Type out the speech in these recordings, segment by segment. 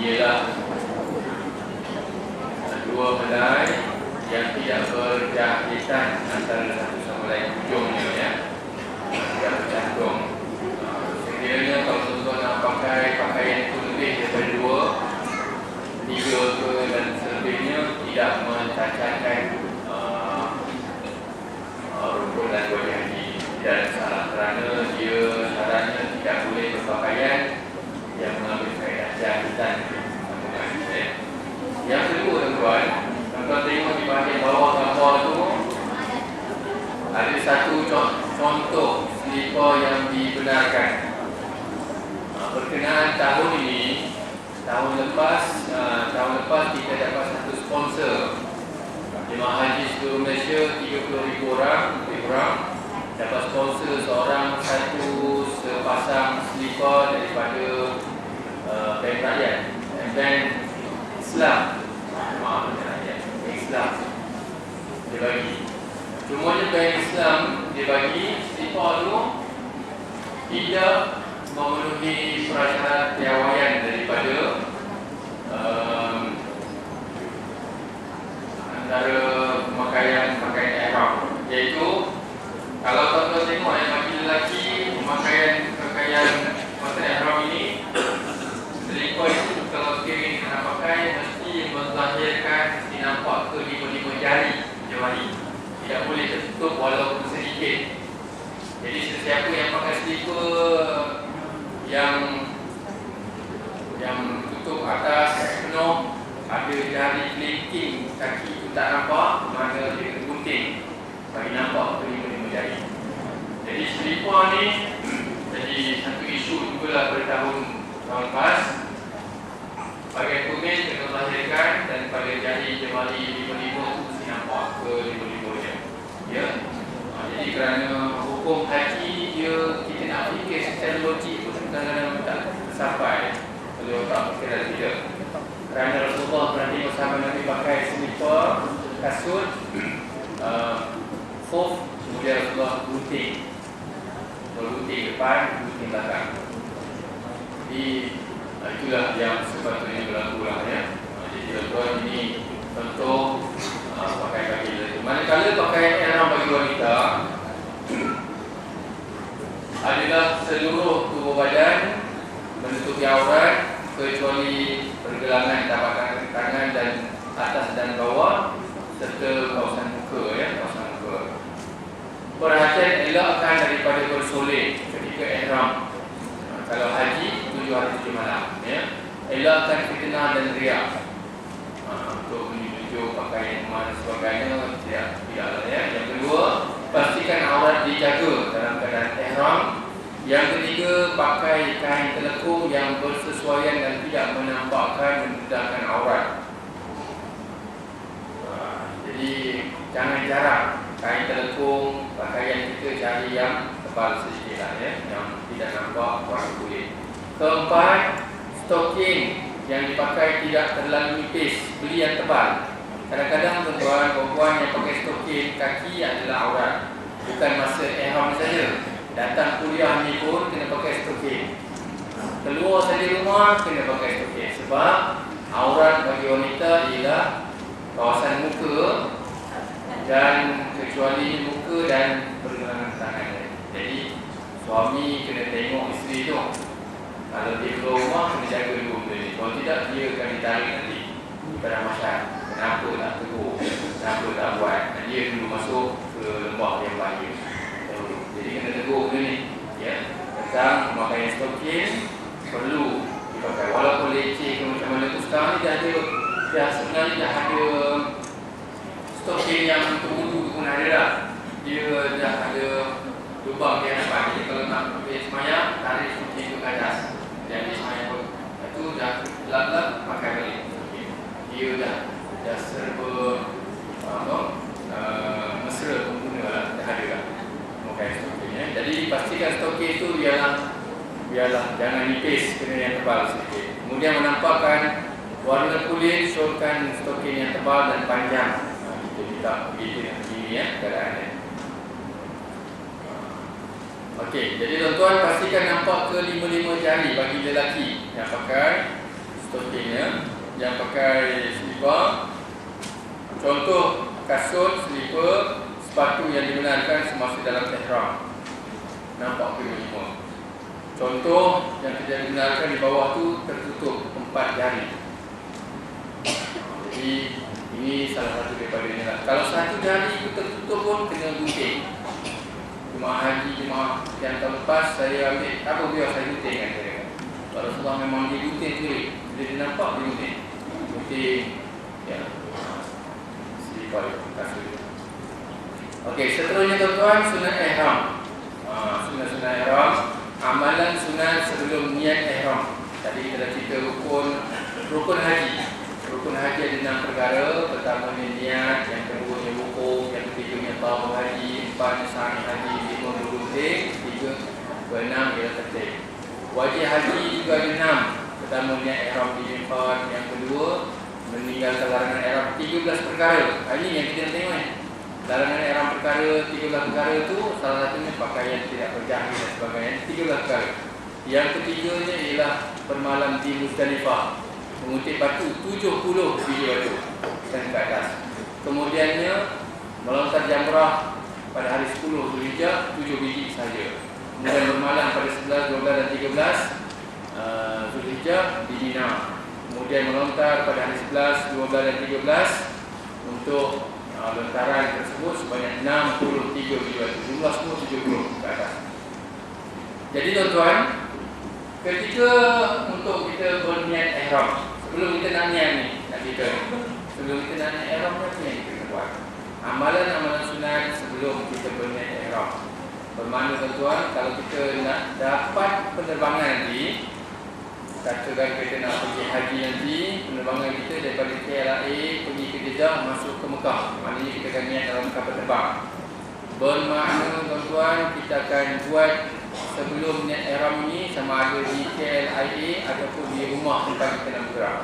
ialah dua helai yang tidak berjahitan antara satu sama lain ujungnya, ya. Tidak bercantum. Sekiranya kalau tuan-tuan nak pakai pakaian itu lebih daripada 2, 3 ke dan selebihnya, tidak mencacatkan rukun dan wajib haji. Dan salah kerana dia syaratnya tidak boleh berpakaian yang mengambil faedah jahitan. Yang kedua, tuan-tuan tengok di bahagian bawah gambar tu, ada satu contoh slipper yang dibenarkan. Berkenaan tahun ini, tahun lepas kita dapat satu sponsor. Jemaah haji seluruh Malaysia 30,000 orang lebih kurang dapat sponsor seorang satu sepasang slipper daripada bank rakyat, bank Islam. Maaf, rakyat Islam dia bagi. Cumanya bank Islam dia bagi slipper tu tidak memenuhi prasyarat piawaian daripada antara pakaian ihram, iaitu kalau tuan-tuan tengok yang bagi lelaki pakaian ihram ini, selipar itu kalau sekiranya nak pakai mesti menzahirkan, mesti nampak ke 5 jari jemari, tidak boleh tertutup walaupun sedikit. Jadi sesiapa yang pakai selipar yang tutup atas penuh, ada jari kelingking kaki itu tak nampak, maka dia kena gunting bagi nampak ke 5 jari. Jadi selipar ni jadi satu isu jugalah pada tahun lepas. Bahagian kumis kena melahirkan dan pada jari jemari 5 itu mesti nampak ke 5 nya. Ya. Jadi kerana hukum haji dia, kita nak fikir secara logik pun kadang-kadang tak sampai. Kalau tak fikir tidak. Kerana Rasulullah pernah tengok sahabat Nabi pakai selipar, kasut, khuf, kemudian Rasulullah gunting depan, gunting belakang. Jadi itulah yang sepatutnya berlaku lah, ya. Jadi tuan-tuan, ini contoh pakai bagi lelaki. Manakala pakaian ihram bagi wanita adalah seluruh tubuh badan menutupi aurat kecuali pergelangan tapak tangan dan atas dan bawah serta kawasan muka, ya, kawasan muka. Perhatian elakkan daripada bersolek ketika ihram. Kalau haji 7 hari 7 malam, ya. Elakkan fitnah dan riak. Untuk menunjuk pakaian emas dan sebagainya, tidaklah, ya. Yang kedua, pastikan aurat dijaga dalam keadaan ihram. Yang ketiga, pakai kain telekung yang bersesuaian dan tidak menampakkan mendedahkan aurat. Jadi jangan jarang kain telekung, pakaian kita cari yang tebal sedikit lah, ya, yang tidak nampak warna kulit. Keempat, stoking yang dipakai tidak terlalu nipis, beli yang tebal. Kadang-kadang tuan-tuan perempuan yang pakai stoking kaki adalah aurat, bukan masa ihram saja. Datang kuliah ni pun kena pakai stoking, keluar saja rumah kena pakai stoking. Sebab aurat bagi wanita ialah kawasan muka dan kecuali muka dan pergelangan tangan. Jadi suami kena tengok isteri tu. Kalau dia keluar rumah kena jaga dulu benda ni. Kalau tidak dia akan ditarik nanti di padang mahsyar. Kenapa tak tegur, kenapa tak buat. Dan dia dulu masuk ke lembah yang bahaya. Jadi kena tegur benda ni, ya. Tentang pemakaian stoking perlu dipakai. Walaupun leceh ke macam mana tu, sekarang ni dah sebenarnya dah ada stoking yang untuk wudu pun ada dah. Dia dah ada lubang dia dapat. Jadi kalau nak pergi semayang, tarik stoking tu ke atas. Jadi semayang pun itu dah lap-lap pakai balik. Dia dah serba mesra pengguna lah, dah ada lah memakai stoking, ya. Jadi pastikan stoking itu biarlah jangan nipis, kena yang tebal sedikit. Kemudian menampakkan warna kulit, syorkan stoking yang tebal dan panjang. Kita tak begitu begini, ya, keadaannya. Okey, jadi tuan-tuan pastikan nampak ke 5 jari bagi lelaki yang pakai stokingnya. Yang pakai slipper, contoh kasut, slipper, sepatu yang dibenarkan semasa dalam ihram. Nampak ke lima. Contoh yang tidak dibenarkan di bawah tu tertutup 4 jari. Jadi ini salah satu daripada ini lah. Kalau satu jari itu tertutup pun kena gunting. Jemaah haji, jemaah yang tahun lepas saya ambil apa biar saya gunting kan saya. Kalau Rasulullah memang dia gunting kulit, dia nampak dia gunting. Gunting ya. Slipper kasut. Okey, seterusnya tuan-tuan, sunat ihram. Sunat-sunat ihram, amalan sunat sebelum niat ihram. Tadi kita dah cerita rukun haji. Rukun haji ada 6 perkara. Pertamanya niat, yang keduanya wukuf, yang ketiganya tawaf haji, 4 sa'i haji, 5 bergunting, 3 berenang ialah tertib. Wajib haji juga ada 6. Pertama niat ihram di miqat, yang kedua meninggalkan larangan ihram 13 perkara. Ini yang kita nak tengok ni. Larangan ihram perkara 13 perkara itu salah satunya pakaian tidak berjahit dan sebagainya. 13 perkara. Yang ketiganya ialah bermalam di Muzdalifah, mengutip batu 70 biji batu dan ke atas. Kemudiannya melontar jamrah pada hari 10 Zulhijjah 7 biji saja. Kemudian bermalam pada 11, 12 dan 13 Zulhijjah di Mina. Kemudian melontar pada hari 11, 12 dan 13 untuk lontaran tersebut sebanyak 63 biji batu. Jumlah semua 70 ke atas. Jadi tuan-tuan, ketika untuk kita berniat ihram, sebelum kita nak niat ni, sebelum kita nak niat ihram, apa yang kita buat? Amalan-amalan sunat sebelum kita berniat ihram. Bermakna tuan-tuan, kalau kita nak dapat penerbangan nanti, katakan kita nak pergi haji nanti, penerbangan kita daripada KLIA pergi ke Jeddah masuk ke Mekah. Maknanya kita akan niat dalam kapal terbang. Bermakna tuan-tuan, kita akan buat sebelum niat ihram ini sama ada di KLIA ataupun di rumah tempat kita nak bergerak.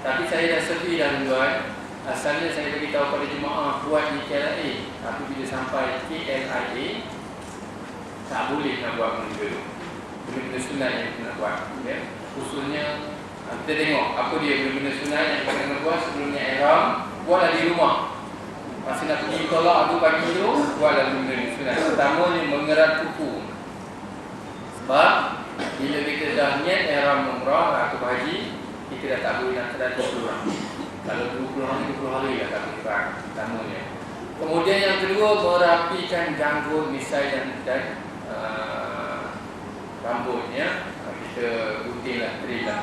Tapi saya dah sepi dah tuan. Asalnya saya beritahu pada jemaah buat di KLIA, tapi bila sampai KLIA tak boleh nak buat benda tu. Benda-benda sunat yang kita nak buat ya. Khususnya kita tengok apa dia benda-benda sunat yang kita nak buat sebelum niat ihram. Buatlah di rumah. Masa nak pergi tolak tu pagi tu, buatlah benda-benda sunat. Pertamanya mengerat kuku. Sebab bila kita dah niat ihram umrah atau haji, kita dah tak boleh nak kerat 20 orang. Kalau 20 hari, 20 hari lah tak boleh kerat. Pertamanya. Kemudian yang kedua, merapikan janggut, misai dan rambutnya. Kita guntinglah, terilah.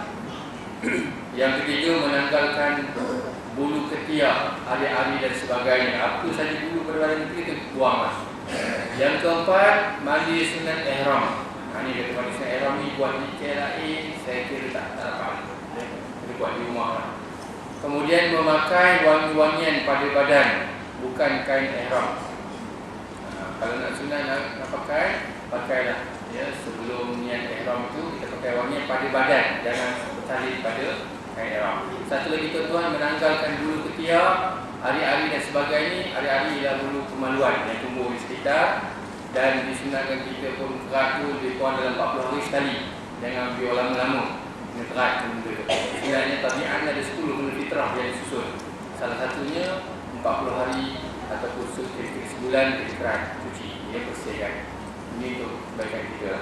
Yang ketiga, menanggalkan bulu ketiak, ari-ari dan sebagainya. Apa saja bulu pada badan kita buanglah. Yang keempat, mandi sunat ihram. Ini kata mandi sunat ihram ni buat di KLIA, saya kira tak dapat. Kita buat di rumah lah. Kemudian memakai wangi-wangian pada badan, bukan kain ihram. Kalau nak sunat nak pakai, pakailah. Ya, sebelum niat ihram itu kita pakai wangian pada badan, jangan bersalin pada kain ihram. Satu lagi tuan-tuan, menanggalkan bulu ketiak, ari-ari dan sebagainya. Ari-ari ialah bulu kemaluan yang tumbuh di sekitar dan disunatkan kita pun kerat tu lebih kurang dalam 40 hari sekali. Jangan biar lama-lama. Ini kerat benda tu. Sebenarnya tabiat ada 10 benda fitrah yang disusun. Salah satunya 40 hari ataupun sebulan kita kerat cuci, dia bersihkan. Ini untuk kebaikan kita.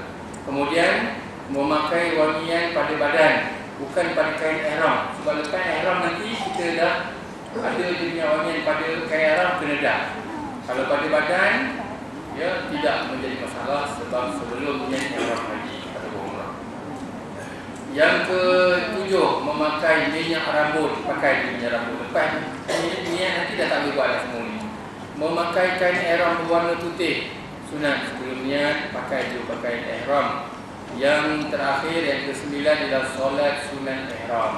Kemudian memakai wangian pada badan, bukan pada kain ihram. Sebab lepas ihram nanti kita dah ada jenis wangian pada kain ihram kena dah. Kalau pada badan ya tidak menjadi masalah sebab sebelum niat ihram haji atau umrah. Yang ketujuh, memakai minyak rambut, pakai minyak rambut. Lepas niat nanti dah tak boleh buat dah semua ni. Memakai kain ihram berwarna putih, sunat sebelum niat pakai pakaian ihram. Yang terakhir, yang ke-9 adalah solat sunat ihram.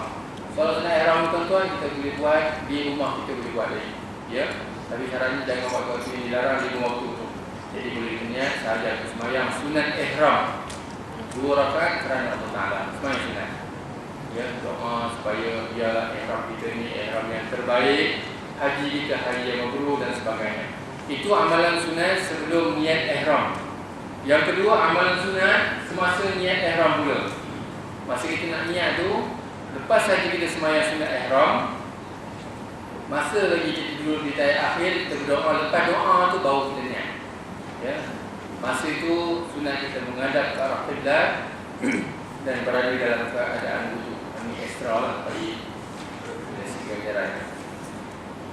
Solat sunat ihram tuan-tuan kita boleh buat di rumah, kita boleh buat lagi ya. Tapi syaratnya jangan buat waktu ini, dilarang di waktu tu. Jadi boleh niat sahaja sembahyang sunat ihram 2 rakaat kerana Allah Taala. Sembahyang sunat. Ya, doa supaya biarlah ihram kita ni ihram yang terbaik, haji kita haji yang mabrur dan sebagainya. Itu amalan sunat sebelum niat ihram. Yang kedua, amalan sunat semasa niat ihram pula. Masa kita nak niat tu, Lepas saja kita semayang sunat ihram, masa lagi kita duduk di tahiyat akhir, kita berdoa. Lepas doa tu baru kita niat. Ya. Masa itu sunat kita menghadap ke arah qiblat dan berada dalam keadaan wudu. Ini ekstra lah bagi segi ajaran.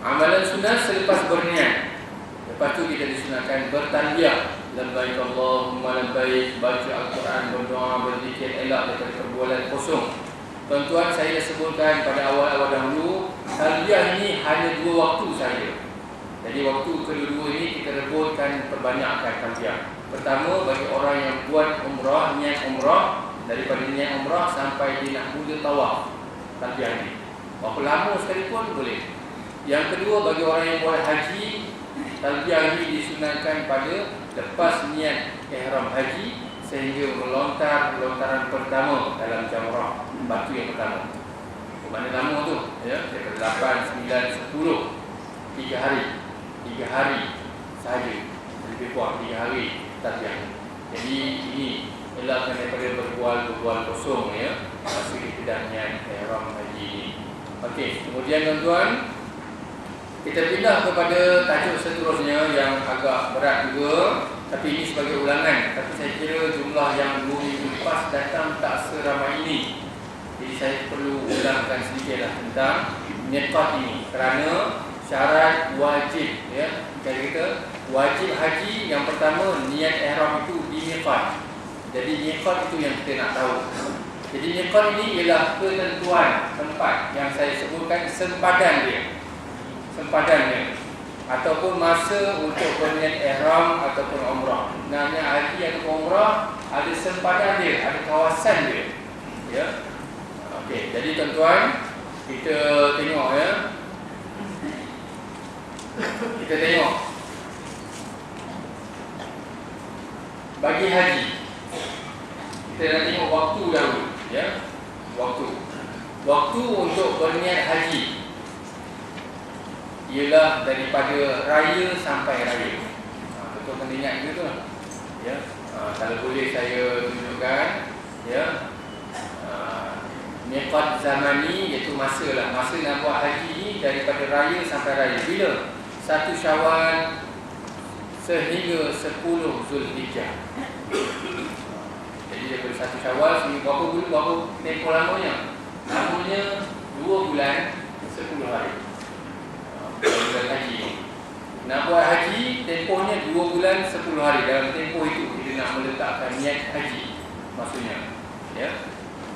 Amalan sunat selepas berniat. Lepas tu kita disunatkan bertalbiyah. Labbaik Allahumma labbaik, baca Al-Quran, berdoa, berzikir, elak daripada perbualan kosong. Tuan-tuan, saya dah sebutkan pada awal-awal dahulu, talbiyah ini hanya 2 waktu saja. Jadi waktu kedua-dua ini kita rebutkan, perbanyakkan talbiyah. Pertama, bagi orang yang buat umrah, niat umrah, daripada niat umrah sampai dia nak mula tawaf, talbiyah ini berapa lama sekalipun boleh. Yang kedua, bagi orang yang buat haji, talbiyah ini disunatkan pada lepas niat ihram haji sehingga lontaran pertama dalam jamrah batu yang pertama. Mana lama tu? Ya, daripada 8, 9, 10, 3 hari. 3 hari sahaja. Lebih kurang 3 hari talbiyah. Jadi ini elakkan daripada berbual kosong, ya, masa kita dah niat ihram haji ini. Okey, kemudian tuan-tuan, kita pindah kepada tajuk seterusnya yang agak berat juga, tapi ini sebagai ulangan. Tapi saya kira jumlah yang 2 minggu lepas datang tak seramai ini. Jadi saya perlu ulangkan sedikitlah tentang miqat ini, kerana syarat wajib, ya, kita wajib haji yang pertama niat ihram itu di miqat. Jadi miqat itu yang kita nak tahu. Jadi miqat ini ialah ketentuan tempat yang saya sebutkan sempadannya ataupun masa untuk berniat ihram ataupun umrah. Namanya haji ataupun umrah ada sempadan dia, ada kawasan dia. Ya. Okey, jadi tuan-tuan, kita tengok, ya. Kita tengok. Bagi haji, kita nak tengok waktu dahulu, ya. Waktu untuk berniat haji ialah daripada raya sampai raya. Betul kena ingat gitu tu. Ya. Kalau boleh saya tunjukkan, ya. Miqat zamani iaitu masa nak buat haji ni daripada raya sampai raya. Bila? 1 Syawal sehingga 10 Zulhijjah. Jadi daripada 1 Syawal sehingga berapa tempoh lamanya? Lamanya 2 bulan 10 hari. Bulan haji. Nak buat haji, tempohnya 2 bulan 10 hari. Dalam tempoh itu kita nak meletakkan niat haji, maksudnya, ya.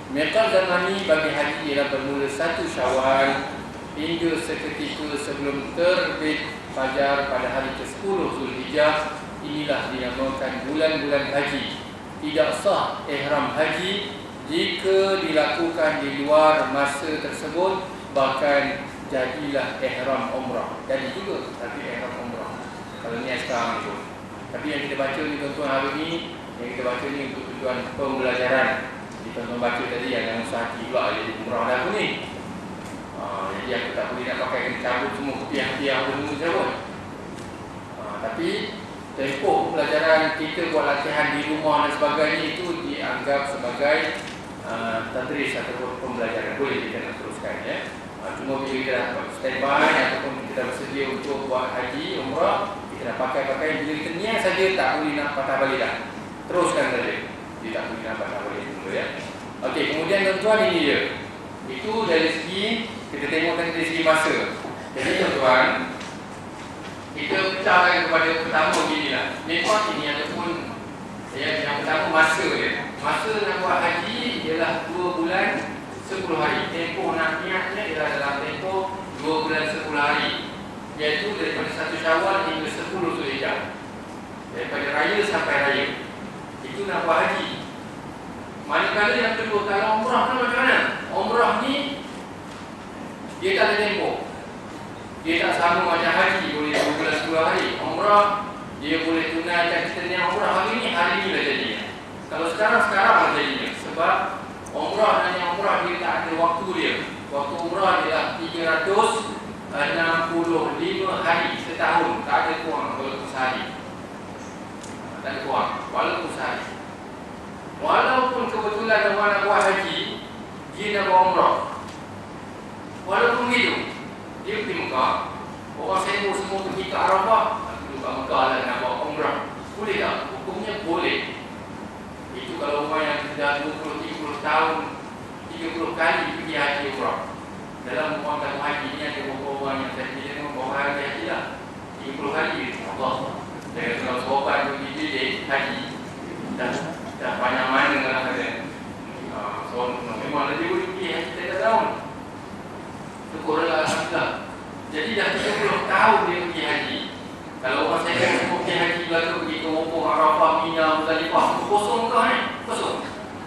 Miqat zamani bagi haji ialah bermula 1 Syawal hingga seketika sebelum terbit fajar pada hari ke-10 Zulhijjah. Inilah dinamakan bulan-bulan haji. Tidak sah ihram haji jika dilakukan di luar masa tersebut, bahkan jadilah ihram umrah. Jadi juga tapi ihram umrah kalau niat sekarang itu. Tapi yang kita baca ni tuan-tuan hari ni, yang kita baca ni untuk tujuan pembelajaran. Tuan-tuan baca tadi yang usah hati pula jadi umrah dah aku ni. Jadi aku tak boleh nak pakai kena cabut semua kopiah-kopiah apa semua cabut. Tapi tempoh pembelajaran kita buat latihan di rumah dan sebagainya itu dianggap sebagai tadris ataupun pembelajaran. Boleh kita nak teruskan, ya. Cuma bila kita dah standby ataupun kita bersedia untuk buat haji, umrah, kita dah pakai. Bila kita niat saja tak boleh nak patah balik dah. Teruskan saja. Dia tak boleh nak patah balik dulu, ya. Okey, kemudian tuan-tuan ini dia. Itu dari segi, kita tengokkan dari segi masa. Jadi tuan-tuan, kita pecahkan kepada pertama beginilah. Miqat ini ataupun yang pertama masa dia. Masa nak buat haji ialah 2 bulan 10 hari. Tempoh nak niatnya ialah dalam tempoh 2 bulan 10 hari, iaitu daripada 1 Syawal hingga 10 Zulhijjah. Daripada raya sampai raya. Itu nak buat haji. Manakala yang kedua, kalau umrah kan macam mana? Umrah ni dia tak ada tempoh. Dia tak sama macam haji, boleh 2 bulan 10 hari. Umrah dia boleh tunaikan kita niat umrah hari ni dah jadinya. Kalau sekarang dah jadinya. Sebab umrah hanya umrah dia tak ada waktu dia. Waktu umrah ialah 365 hari setahun. Tak ada kurang walaupun sehari. Tak ada kurang walaupun sehari. Walaupun kebetulan orang nak buat haji, dia nak buat umrah, Walaupun begitu, dia pergi Mekah, orang sewa semua pergi ke Arafah, pergi ke Mekah lah nak buat umrah. Boleh tak? Hukumnya boleh. Itu kalau orang yang sudah 20-30 tahun, 30 kali pergi haji umrah. Dalam orang tahun haji ni ada beberapa orang yang saya pilih dengan bawa haji lah 30 kali. Allah. Saya kalau sahabat pergi pilih haji dah banyak mana dalam kata. So memang dia boleh pergi haji setiap tahun. Syukurlah alhamdulillah. Jadi dah 30 tahun dia pergi haji. Kalau orang saya semua pergi haji lalu pergi ke Wukuf, Arafah, Mina, Muzdalifah, kosong ke ni? Kosong.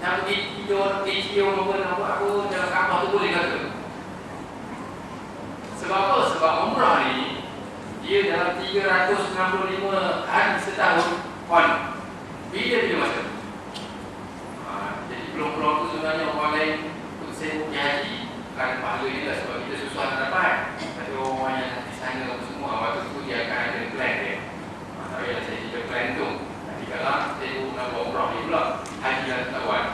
Nak pergi tidur, pergi cium apa jalan Kaabah tu boleh kata. Sebab apa? Sebab umrah ni dia dalam 365 hari setahun on. Bila dia masuk? Jadi peluang-peluang tu sebenarnya orang lain untuk saya pergi haji ada pahala dia lah sebab kita susah nak dapat. Ada orang yang di sana apa semua, waktu tu dia akan ada plan dia. Tapi yang saya cerita plan tu nanti kalau saya nak buat umrah ni pula haji lah tak buat.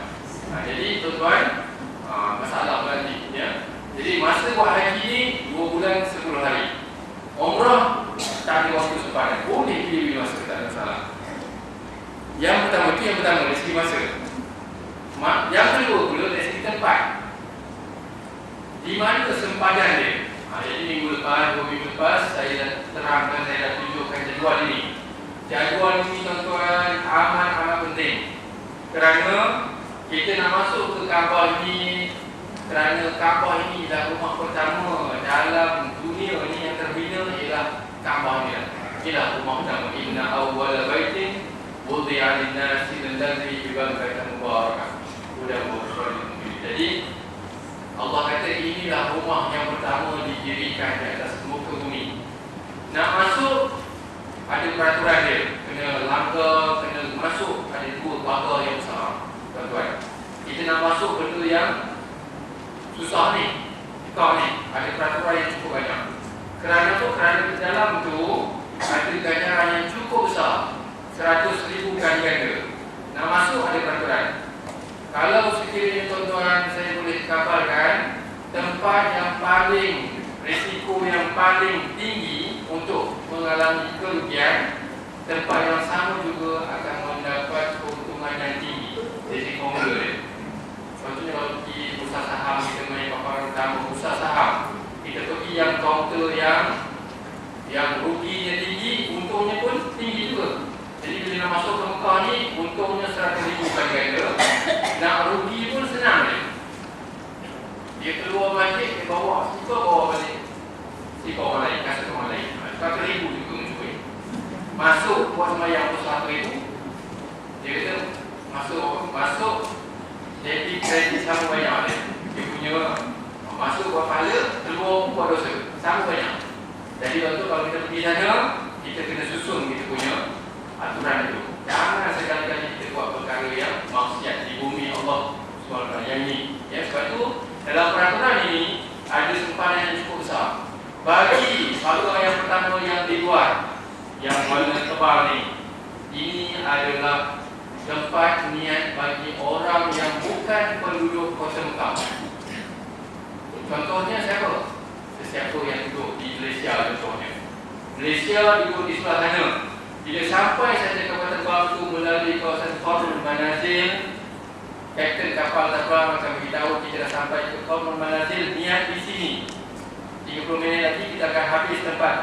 Jadi tuan-tuan, masalah berarti ya. Jadi masa buat haji ni 2 bulan 10 hari. Umrah tak ada waktu sepadan. Boleh pilih masa, tak ada masalah. Yang pertama dari segi masa. Yang kedua pula dari segi tempat. Di mana sempadan dia? Jadi minggu lepas, 2 minggu lepas saya terangkan, saya dah tunjukkan jadual ini. Jadual ini tuan-tuan amat penting. Kerana kita nak masuk ke Kaabah ini, kerana Kaabah ini adalah rumah pertama dalam dunia ini yang terbina ialah Kaabah ni. Inilah rumah pertama. Inna awwala baitin wudi'a lin-nasi alladzi bi Bakkah mubarakah. Jadi Allah kata inilah rumah yang pertama didirikan di atas muka bumi. Nak masuk ada peraturan dia. Kena langgar, kena masuk ada 2 pagar yang besar. Tuan-tuan, kita nak masuk benda yang susah ni, kau ni, ada peraturan yang cukup banyak. Kerana di dalam tu ada ganjaran yang cukup besar, 100,000 kali ganda. Nak masuk ada peraturan. Kalau sekiranya tuan-tuan saya boleh kabarkan, tempat yang paling risiko yang paling tinggi untuk mengalami kerugian, tempat yang sama juga akan mendapat keuntungan yang tinggi. Risiko mula. Contohnya kalau pergi bursa saham, kita main paparan utama bursa saham, kita pergi yang kaunter yang ruginya tinggi, untungnya pun tinggi juga. Jadi bila nak masuk ke Mekah ni, untungnya 100,000 kali ganda. Nak rugi pun senang dia. Dia keluar masjid, dia bawa balik. Sipar orang lain, kasih orang lain. 100,000 juga mencuri. Masuk buat sembahyang pun 100,000. Dia kata masuk debit kredit sama banyak dia. Dia punya masuk buat pahala, keluar buat dosa sama banyak. Jadi waktu kalau kita pergi sana, kita kena susun kita punya aturan itu. Jangan sekali-kali kita buat perkara yang maksiat di bumi Allah SWT yang ini. Ya, sebab itu dalam peraturan ini ada sempadan yang cukup besar. Bagi pagar yang pertama yang di luar, yang warna tebal ni, ini adalah tempat niat bagi orang yang bukan penduduk Kota Mekah. Contohnya siapa? Sesiapa yang duduk di Malaysia contohnya. Malaysia duduk di sebelah sana. Bila sampai saja kapal terbang itu melalui kawasan Qarnul Manazil, kapten kapal terbang akan beritahu kita dah sampai ke Qarnul Manazil, niat di sini. 30 minit lagi kita akan habis tempat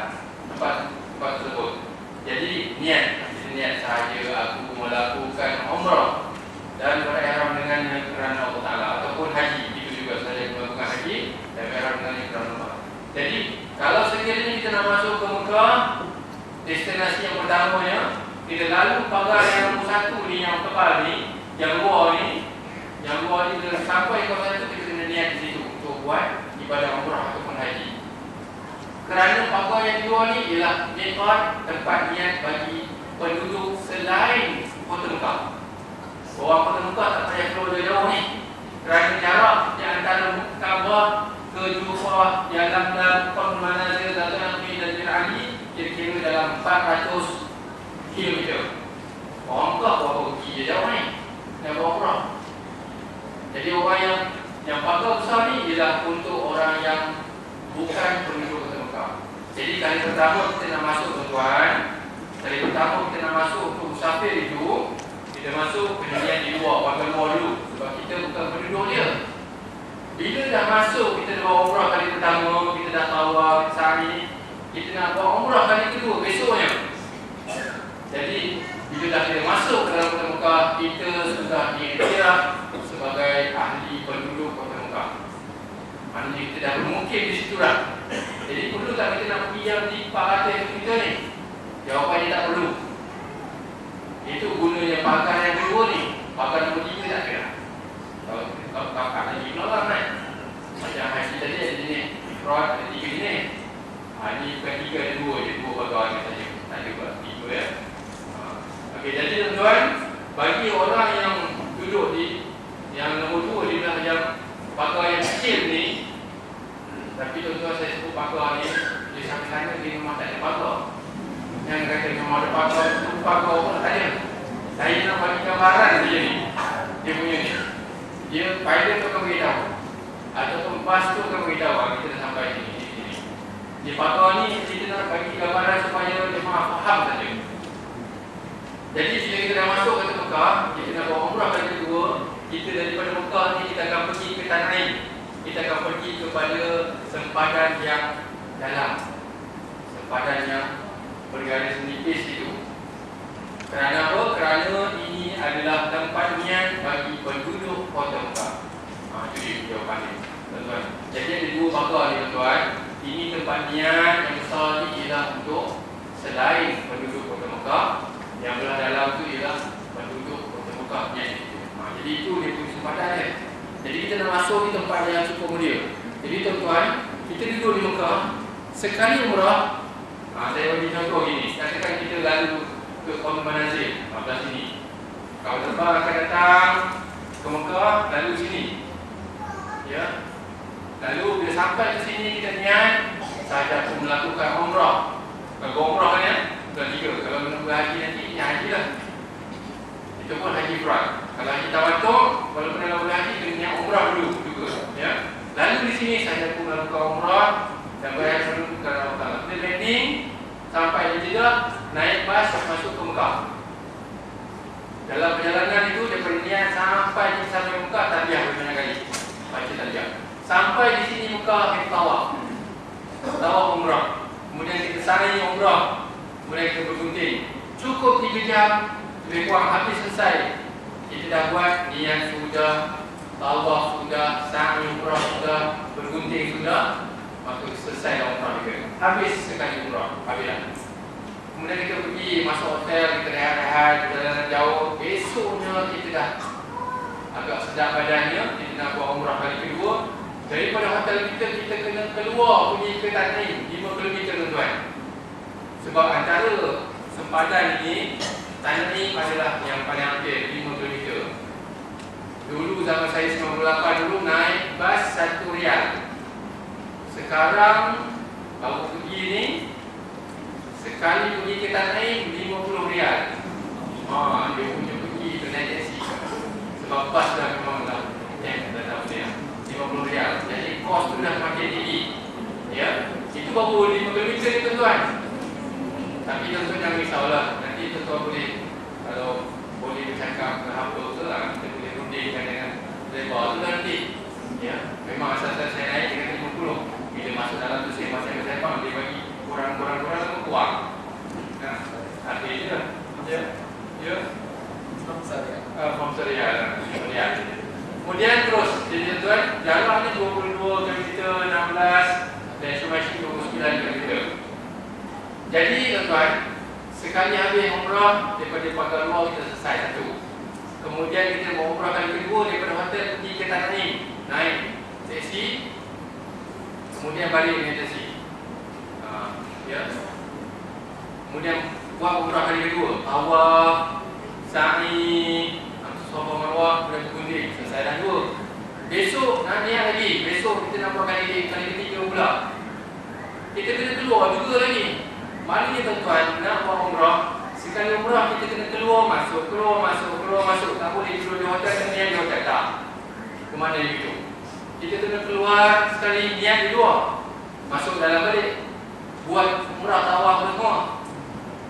tersebut. Jadi niat sahaja aku melakukan umrah dan berihram dengannya kerana Allah Ta'ala, ataupun haji. Itu juga saya melakukan haji dan berihram dengannya kerana Allah. Jadi kalau sekiranya kita nak masuk ke Mekah, destinasi yang pertamanya, kita lalu pagar yang nombor 1 ni, yang tebal ni, yang luar ni bila sampai kawasan itu kita kena niat di situ untuk buat ibadah umrah ataupun haji. Kerana pagar yang di luar ni ialah miqat, tempat niat bagi penduduk selain Kota Mekah. Orang Kota Mekah tak payah keluar jauh ni. Kerana jarak di antara Kaabah ke Jufah, dalam Qarnul Manazil, Nabi dan Ali kira-kira dalam 400 km. Orang Mekah berapa pergi je jauh ni, nak buat umrah. Jadi orang yang pagar besar ni ialah untuk orang yang bukan penduduk Kota Mekah. Jadi kali pertama kita nak masuk tuan-tuan, kali pertama kita nak masuk untuk musafir itu, kita masuk kemudian di luar, warga luar dulu, sebab kita bukan penduduk dia. Bila dah masuk, kita dah buat umrah kali pertama, kita dah tawaf, sa'i, kita nak buat umrah kali kedua besoknya. Jadi bila dah kita masuk ke dalam Kota Mekah, kita sudah diiktiraf sebagai ahli penduduk Kota Mekah. Maknanya kita dah bermukim di situ dah. Jadi perlu tak kita nak pergi yang di pakar kita ni? Jawapannya tak perlu. Itu gunanya pakar yang kedua ni. Pakar nombor 3 tak kira. Kalau pakar lagi pula kan. Macam haji tadi ada jenis fraud, ada 3 jenis. Ini bukan 3, ada 2 je. 2 pakar ni saja. Tak ada buat 3 ya. Okey, jadi tuan-tuan, bagi orang yang duduk di yang nombor 2 dia bilang yang pakar yang kecil ni, tapi tuan-tuan saya sebut pakar ni, dia sampai sana dia memang tak ada pakar. Yang kata memang ada pakar, itu pakar pun tak ada. Saya nak bagi gambaran dia ni, dia punya ni. Dia pilot tu akan beritahu, ataupun bas tu akan beritahu, kita dah sampai sini. Dia pakar ni, kita nak bagi gambaran supaya dia faham saja. Jadi bila kita dah masuk ke Mekah, kita nak buat umrah kali kedua, kita daripada Mekah ni kita akan pergi ke Tanah Ain. Kita akan pergi kepada sempadan yang dalam, sempadan yang bergaris nipis itu. Kerana apa? Kerana ini adalah tempat niat bagi penduduk Kota Mekah. Itu dia jawapannya, tuan-tuan. Jadi ada 2 pakar ni tuan-tuan. Ini tempat niat yang besar ni ialah untuk selain penduduk Kota Mekah, yang belah dalam tu ialah penduduk Kota Mekah niat itu. Jadi itu dia punya sempadan dia. Jadi kita nak masuk di tempat yang cukup mulia. Jadi tuan-tuan, kita duduk di Mekah, sekali umrah, saya bagi contoh gini. Katakan kita lalu ke Kampung Manazil, belah sini. Kalau terbang akan datang ke Mekah, lalu sini. Ya. Lalu bila sampai ke sini kita niat, saya pun melakukan umrah. Kalau umrah kan ya, bukan 3. Kalau nak berhaji nanti, ya haji lah. Itu pun haji ifrad. Kalau haji tamattu', walaupun dalam berhaji, kena niat umrah dulu juga. Ya. Lalu di sini saya pun melakukan umrah dan bayar dulu ke Allah Ta'ala. Kita landing, sampai di Jeddah, naik bas masuk ke Mekah. Dalam perjalanan itu, daripada niat sampai Mekah, tadiah banyak kali. Baca tadiah. Sampai di sini Mekah, kita tawaf. Tawaf umrah. Kemudian kita sa'i umrah. Kemudian kita bergunting. Cukup 3 jam, lebih kurang habis selesai. Kita dah buat niat sudah, tawaf sudah, sa'i umrah sudah, bergunting sudah, maka selesai umrah kita. Habis sekali umrah, habislah. Kemudian kita pergi masuk hotel, kita rehat-rehat, kita jalan jauh. Besoknya kita dah agak sedap badannya, kita nak buat umrah kali kedua. Daripada hotel kita kena keluar pergi ke Tanah Ain 5 km tuan-tuan. Sebab antara sempadan ini, Tanah Ain adalah yang paling hampir 5 km. Dulu zaman saya 98 dulu naik bas 1 rial. Sekarang kalau pergi ni, sekali pergi ke Tanah Ain 50 rial. Dia punya pergi ke naik taksi. Sebab bas dah memang dah tak boleh 50 rial. Jadi kos tu dah makin tinggi. Ya. Itu baru 5 km ni tuan-tuan. Tapi tuan-tuan jangan risaulah. Nanti tuan-tuan boleh, kalau boleh bercakap ke apa ke lah, kita boleh rundingkan dengan lebar tu nanti. Ya. Memang asal-asal saya naik dengan 50. Bila masuk dalam tu saya masih bersepang, dia bagi kurang-kurang kuat. Nah, akhirnya ya. Ya. From Syariah. Kemudian terus, jadi tuan, jalan ni 22 km, 16 dan Syumashi 29 km. Jadi tuan, sekali habis umrah daripada pakar luar kita selesai satu. Kemudian kita mau umrah kali kedua daripada hotel pergi ke Tanah Ain, naik taksi, kemudian balik dengan taksi. Ya. Kemudian buat umrah kali kedua, tawaf, sa'i, Safa Marwah, kemudian bergunting. Selesai dah 2. Besok nak niat lagi. Besok kita nak buat kali ketiga pula. Kita kena keluar juga lagi. Maknanya tuan-tuan, nak buat umrah, sekali umrah kita kena keluar masuk. Tak boleh tidur di hotel dan niat di hotel. Tak. Ke mana begitu? Kita kena keluar sekali niat di luar. masuk dalam balik, buat umrah tawaf semua.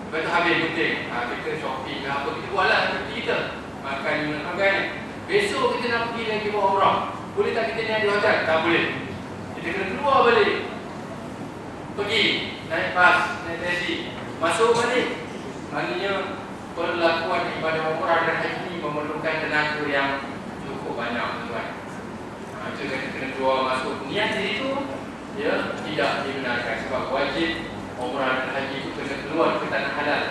Lepas tu habis penting, kita shopping ke apa, kita buatlah seperti kita. Makan, minum, makan. Besok kita nak pergi lagi buat umrah. Boleh tak kita naik di hotel? Tak boleh. Kita kena keluar balik. Pergi, naik bas, naik taksi, masuk balik. Maknanya perlakuan ibadah umrah dan haji ini memerlukan tenaga yang cukup banyak, tuan. Itu kita kena keluar masuk. Niat di situ, ya, tidak dibenarkan sebab wajib umrah dan haji itu kena keluar ke tanah halal.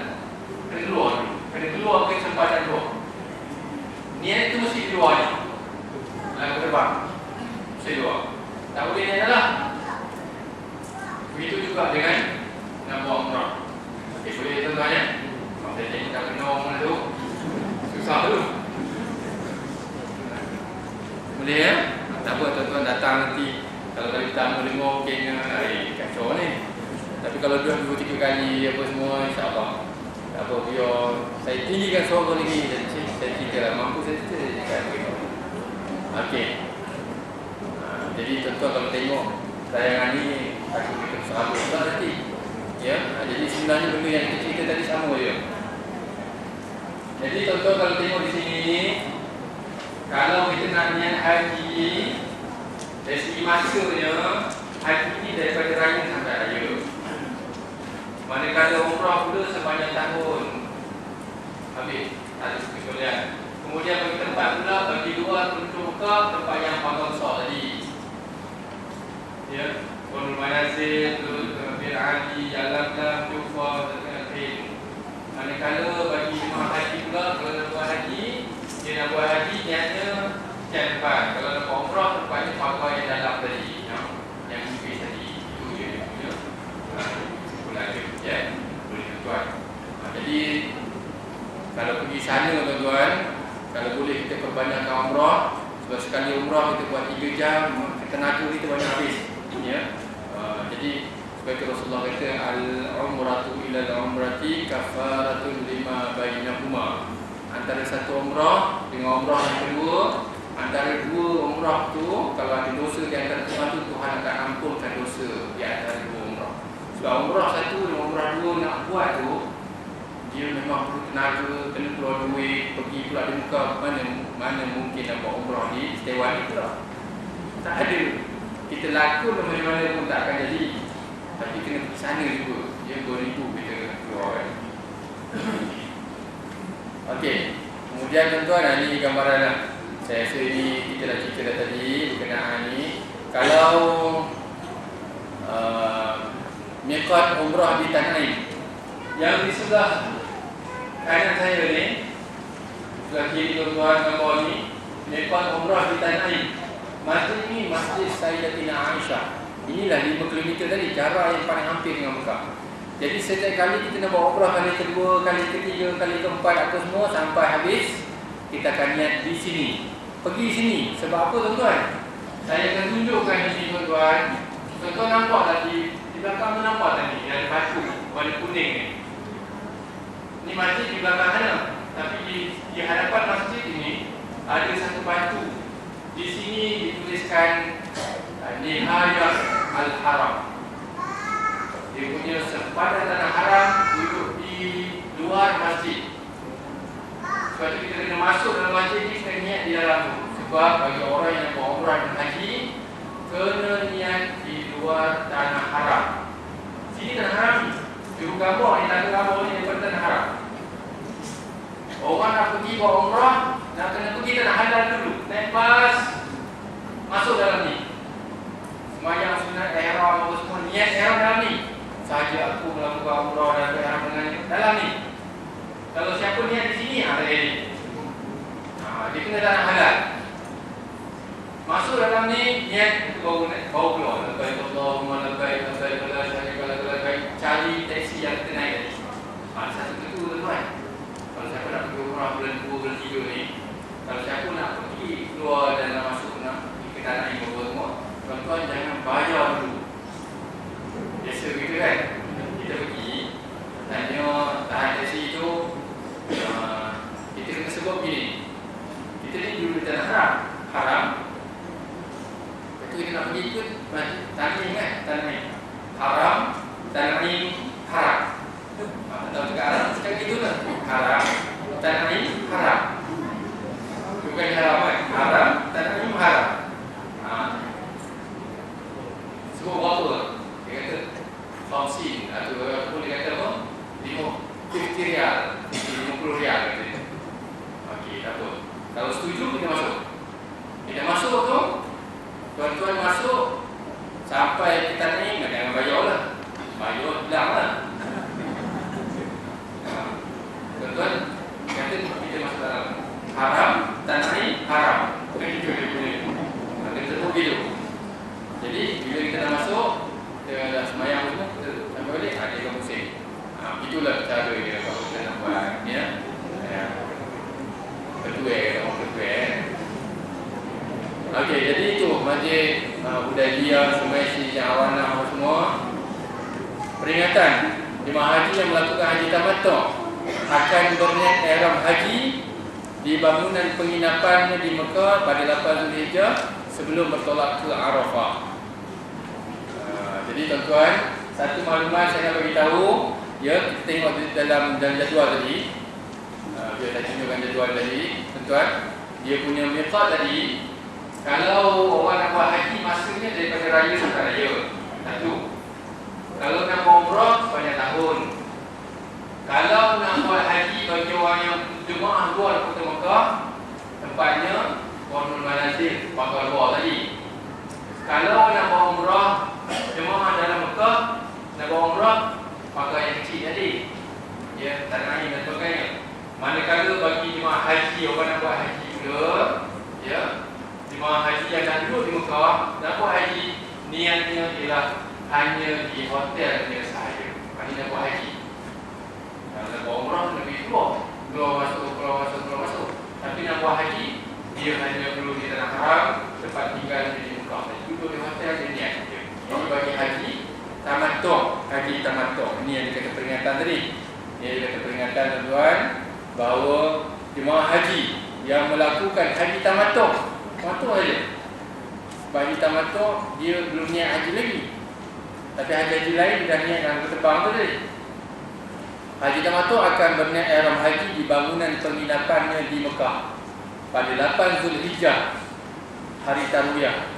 Kena keluar ke kesempatan luar. Niat itu mesti keluar ni. Lagu terbang, mesti keluar. Tak boleh niat lah. Begitu juga dengan nak buat umrah. Okey, boleh tuan-tuan ya? Kalau saya tengok tak kena orang tu, susah tu. Boleh ya? Tak apa, tuan-tuan datang nanti. Kalau kali pertama dengar mungkin kacau ni. Tapi kalau 2-3 kali apa semua, insyaAllah. Tak apa, biar saya tinggikan suara lagi. Saya cerita lah, mampu saya cerita. Okey. Jadi tuan-tuan kalau tengok tayangan ni, aku kita sahabat juga nanti. Ya, jadi sebenarnya benda yang kita cerita tadi sama je. Jadi tuan-tuan kalau tengok di sini, kalau kita nak niat haji, dari segi masanya, haji ni daripada raya sampai raya. Manakala umrah pula sepanjang tahun. Habis, ada kecualian. Kemudian bagi tempat pula, bagi luar penduduk Mekah, tempat yang paling besar tadi. Ya, Qurul Manazil, Bir Ali, Al-Aqlam, Jufa, dan lain. Manakala bagi jemaah haji pula, kalau nak buat haji, dia nak buat haji, niatnya yang depan. Kalau nak buat umrah, tempatnya pakai yang dalam tadi, yang mungkin tadi. Itu je dia punya kesimpulan dia. Ya, boleh tuan. Jadi kalau pergi sana tuan-tuan, kalau boleh kita perbanyakkan umrah. Sebab sekali umrah kita buat 3 jam, tenaga kita banyak habis. Ya. Jadi seperti Rasulullah kata, al-umratu ila al-umrati kafaratun lima bainahuma. Antara satu umrah dengan umrah yang kedua, antara 2 umrah tu, kalau ada dosa di antara tu, Tuhan akan ampunkan dosa di antara 2 umrah. Sebab umrah 1 dan umrah 2 nak buat tu, dia memang perlu tenaga, kena keluar duit, pergi pula di muka, mana mungkin nak buat umrah di Taiwan ni pula. Tak ada. Kita lakon mana-mana pun tak akan jadi. Tapi kena pergi sana juga. Dia 2,000 kita keluar kan. Okey. Kemudian tuan-tuan, ni gambaran lah. Saya rasa ini kita dah cerita dah tadi berkenaan ni. Kalau miqat umrah di Tanah Air, yang di sebelah kanan saya ni, sebelah kiri tuan-tuan gambar ni, miqat umrah di Tanah Air. Masjid ini Masjid Sayyidatina Aisyah. Inilah 5 km tadi, cara yang paling hampir dengan Mekah. Jadi setiap kali kita nak buat umrah, kali kedua, kali ketiga, kali keempat, apa semua, sampai habis, kita akan niat di sini. Pergi sini. Sebab apa tuan-tuan? Saya akan tunjukkan di sini tuan-tuan. Tuan-tuan nampak tadi, di belakang tu nampak tadi, ada batu warna kuning ni. Ini masjid di belakang sana. Tapi di hadapan masjid ini, ada satu batu. Di sini dituliskan Nihayah Al-Haram. Dia punya sempadan tanah haram duduk di luar masjid. Sebab itu kita kena masuk dalam masjid ni, kena niat di dalam tu. Sebab bagi orang yang buat umrah dan haji, kena niat di luar tanah haram. Sini tanah haram ni. Juru gambar ni, tanda gambar ni daripada tanah haram. Orang nak pergi buat umrah, nak kena pergi tanah halal dulu. Naik bas, masuk dalam ni. Semayang sunat ihram apa semua, niat ihram dalam ni. Sahaja aku melakukan umrah dan ihram dengan dalam ni. Kalau siapa niat di sini, ada ni. Dia kena tanah halal. Masuk dalam ni, niat itu baru keluar. Labbaik Allahumma labbaik, labbaik la syarika lak, labbaik. Cari taksi yang kita naik tadi. Satu itu tuan-tuan. Kalau siapa nak pergi umrah bulan 2, bulan 3 ni, kalau siapa nak pergi keluar dan nak masuk nak pergi ke tanah ini semua, tuan-tuan jangan bayar dulu. Biasa gitu kan. Kita pergi tanya tahan taksi itu, kita kena sebut begini. Kita ni dulu di tanah haram. Lepas tu kita nak pergi ikut Tanah kan, Tanah. mahal, RM50 katanya. Okey, tak apa. Kalau setuju kita masuk. Kita masuk tu, tuan-tuan masuk sampai kita ni jangan bayar lah. Bayar bilang lah. Tuan-tuan kata kita masuk dalam haram, tanah ni haram. Bukan itu dia punya. Kita tentu begitu. Jadi bila kita dah masuk, kita dah semayang semua, kita sampai balik ada yang musim. Itulah cara dia kalau kita nak buat ya. Ketua. Okey, jadi itu Masjid Hudaybiyah, Sungai Syekh Awana semua. Peringatan jemaah haji yang melakukan haji tamattu akan berniat ihram haji di bangunan penginapannya di Mekah pada 8 Zulhijjah sebelum bertolak ke Arafah. Jadi tuan-tuan, satu maklumat saya nak bagi tahu, ya, kita tengok dalam jadual tadi. Dia dah tunjukkan jadual tadi, tuan-tuan. Dia punya miqat tadi, kalau orang nak buat haji masanya daripada raya sampai raya. Satu. Kalau nak umrah sepanjang tahun. Kalau nak buat haji bagi orang yang jemaah luar kota Mekah, tempatnya Qur'anul Manazil, Bakar Luar tadi. Kalau nak buat umrah jemaah dalam Mekah, nak buat umrah pakai yang kecil tadi. Ya, tanah air dan sebagainya. Manakala bagi jemaah haji, orang nak buat haji pula, ya, jemaah haji yang dah duduk di Mekah, nak buat haji, niatnya ialah hanya di hotel dia sahaja. Ini nak buat haji. Kalau nak buat umrah, lebih keluar masuk. Tapi nak buat haji, dia hanya perlu di tanah haram, tempat tinggal di Mekah. Duduk di hotel dia niat. Jadi bagi haji tamattu, ini yang dikata peringatan tadi. Ini dikata peringatan tuan-tuan bahawa jemaah haji yang melakukan haji tamattu saja. Sebab haji tamattu dia belum niat haji lagi. Tapi haji lain dah niat dalam terbang tu tadi. Haji tamattu akan berniat ihram haji di bangunan penginapannya di Mekah pada 8 Zulhijjah, hari Tarwiyah,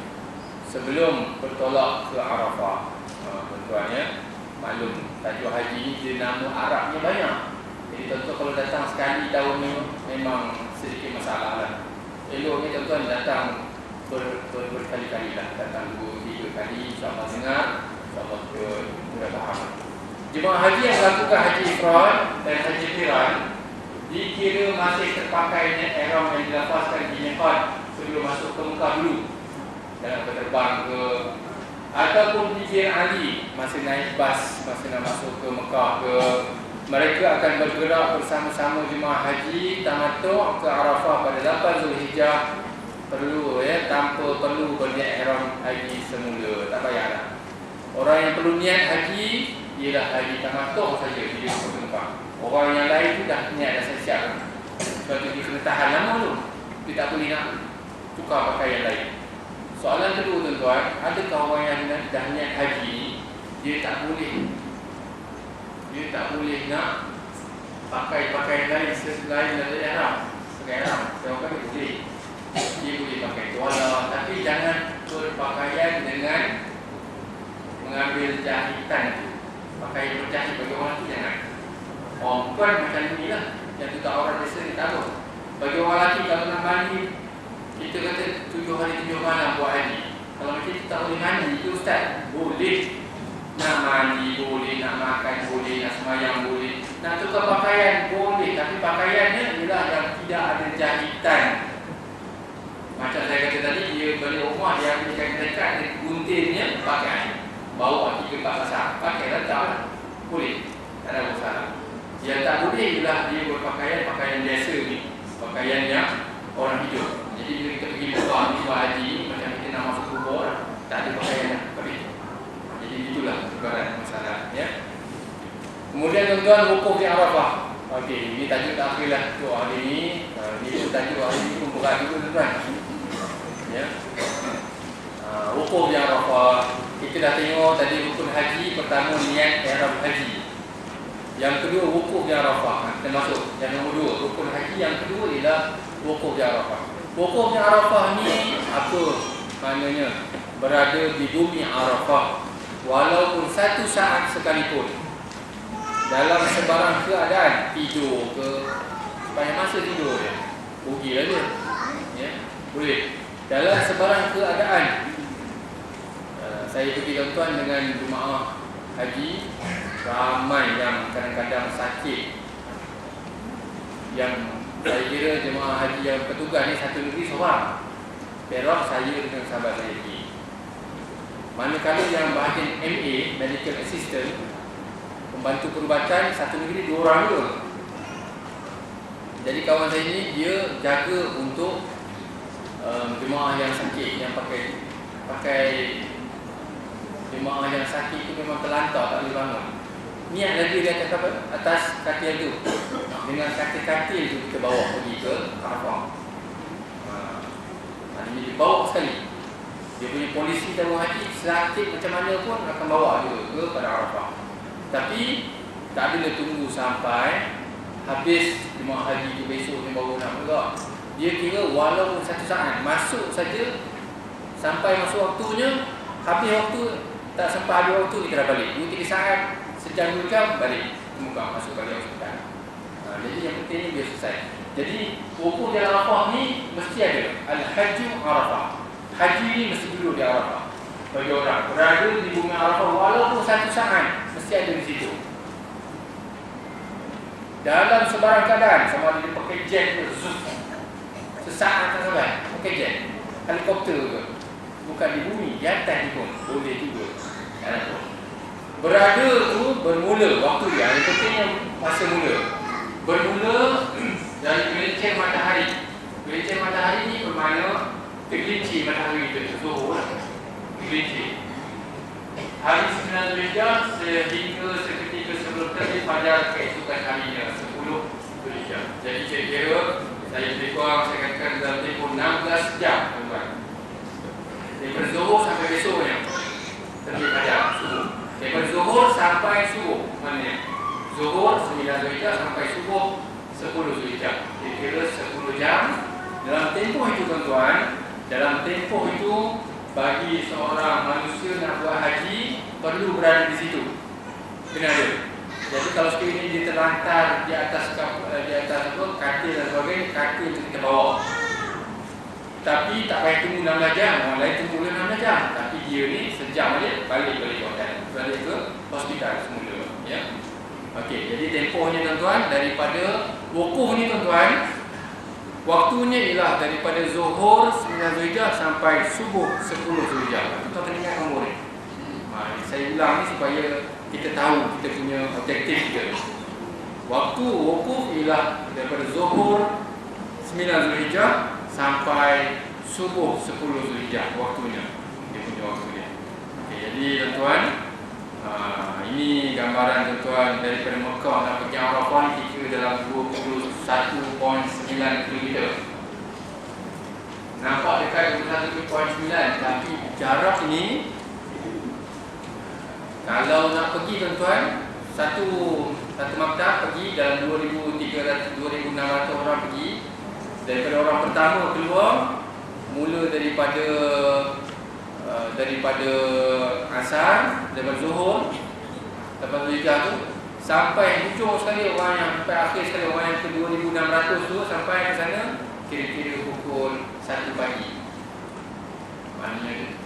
sebelum bertolak ke Arafah. Tuan-tuan ya, maklum tajuk haji ni dia nama Arabnya banyak. Jadi tuan-tuan kalau datang sekali tahun ni memang sedikit masalah lah. Eloknya tuan-tuan datang berkali-kali lah. Datang 2-3 kali, insyaAllah dengar, insyaAllah kita faham. Jemaah haji yang melakukan haji ifrad dan haji qiran dikira masih terpakainya ihram yang dilafazkan di miqat sebelum masuk ke Mekah dulu. Dalam terbang ke ataupun di Jir Ali masa naik bas, masa nak masuk ke Mekah ke, mereka akan bergerak bersama-sama jemaah haji tamattu ke Arafah pada 8 Zulhijjah perlu ya, tanpa perlu berniat ihram haji semula, tak payahlah. Orang yang perlu niat haji ialah haji tamattu saja dia ke Mekah. Orang yang lain tu dah niat dah siap. Sebab tu dia kena tahan lama tu. Dia tak boleh nak tukar pakaian lain. Soalan kedua tuan-tuan, adakah orang yang dah niat haji dia tak boleh nak pakai pakaian lain selain dari ihram? Pakai ihram, saya kata boleh. Dia boleh pakai tuala, tapi jangan berpakaian dengan mengambil jahitan tu. Pakaian berjahit bagi orang tu jangan. Orang bukan macam ni lah. Yang tu tak orang biasa ni tak tahu. Bagi orang lelaki kalau nak mandi, kita kata 7 hari 7 malam buat haji. Kalau macam kita tak boleh mandi, itu ustaz boleh. Nak mandi boleh, nak makan boleh, nak semayang boleh, nak tukar pakaian boleh. Tapi pakaiannya ialah yang tidak ada jahitan. Macam saya kata tadi, dia balik rumah, dia ambil dekat dia guntingnya, pakai. Bawa 3-4 pasang, pakai letak lah. Boleh, tak ada masalah. Yang tak boleh ialah dia berpakaian biasa ni, pakaian yang orang hidup. Jadi bila kita pergi Mekah ni buat haji, macam kita nak masuk kubur, tak ada pakaian dah. Jadi itulah ibarat masalah ya. Kemudian tuan-tuan, wukuf di Arafah. Okey, ini tajuk terakhir lah untuk hari ini. Ini tajuk hari ini pun berat juga tuan-tuan. Ya. Wukuf di Arafah. Kita dah tengok tadi rukun haji. Pertama niat ihram haji. Yang kedua wukuf di Arafah. Kita masuk yang nombor 2. Rukun haji yang kedua ialah wukuf di Arafah. Wukuf di Arafah ni apa maknanya? Berada di bumi Arafah walaupun 1 saat sekalipun. dalam sebarang keadaan, tidur ke, sepanjang masa tidur je, rugilah dia. Ya, boleh. Dalam sebarang keadaan, saya pergi tuan-tuan dengan jemaah haji, ramai yang kadang-kadang sakit. Yang saya kira jemaah haji yang petugas ni satu negeri seorang. Perak saya dengan sahabat saya pergi. Manakala yang bahagian MA, Medical Assistant, pembantu perubatan, satu negeri 2 orang dulu. Jadi kawan saya ni dia jaga untuk jemaah yang sakit, yang pakai jemaah yang sakit itu memang terlantar, tak boleh bangun. Niat lagi dia atas katil tu. Dengan katil-katil tu kita bawa pergi ke Arafah. Ini dibawa sekali. Dia punya polisi jemaah haji sakit macam mana pun akan bawa dia ke pada Arafah. Tapi tak ada tunggu sampai habis jemaah haji tu besok dia baru nak juga. Dia kira walaupun 1 saat masuk saja, sampai masuk waktunya, habis waktu, tak sampai habis waktu kita dah balik. 2-3 saat, sejam 2 jam balik, muka masuk balik hospital. Jadi yang penting ni dia selesai. Jadi wukuf di Arafah ni mesti ada Al-Hajju Arafah. Haji ni mesti duduk di Arafah. Bagi orang berada di bumi Arafah walaupun 1 saat, mesti ada di situ. Dalam sebarang keadaan, sama ada dia pakai jet ke, sesaat tak sampai, pakai jet, helikopter ke, bukan di bumi, di atas pun boleh juga. Berada tu bermula waktu dia, yang pentingnya masa mula. Bermula dari gelincir matahari. Gelincir matahari ni bermakna tergelincir matahari itu, zuhur. Gelincir. Hari 9 Zulhijjah sehingga seketika sebelum terbit fajar keesokan harinya 10 Zulhijjah. Jadi kira-kira saya lebih kurang saya katakan dalam tempoh 16 jam, tuan-tuan. Daripada zuhur sampai besoknya terbit fajar subuh. Daripada zuhur sampai subuh, maknanya zuhur 9 Zulhijjah sampai subuh 10 Zulhijjah. Kira-kira 10 jam. Dalam tempoh itu, tuan-tuan, dalam tempoh itu bagi seorang manusia nak buat haji perlu berada di situ. Kena ada. Jadi kalau sekiranya dia terlantar di atas katil dan sebagainya, katil itu kita bawa. Tapi tak payah tunggu 16 jam. Orang lain tunggu 16 jam. Tapi dia ni sejam aja balik hotel. Balik ke hospital semula. Ya. Okey, jadi tempohnya, tuan-tuan, daripada wukuf ni, tuan-tuan, waktunya ialah daripada zuhur 9 Zulhijjah sampai subuh 10 Zulhijjah. Kita kena ingat nombor ni. Saya ulang ni supaya kita tahu kita punya objektif kita. Waktu wukuf ialah daripada zuhur 9 Zulhijjah sampai subuh 10 Zulhijjah waktunya. Dia punya waktunya. Okey, jadi tuan-tuan, ini gambaran, tuan-tuan, daripada Mekah nak pergi Arafah ni kira dalam 21.9 km. Nampak dekat 21.9, tapi jarak ini kalau nak pergi, tuan-tuan, satu maktab pergi dalam 2,600 orang pergi. Daripada orang pertama keluar, mula daripada asar, daripada zuhur, lepas Zulhijjah tu sampai hujung sekali, orang yang sampai akhir sekali, orang yang ke 2,600 tu sampai ke sana kira-kira pukul 1 pagi. Maknanya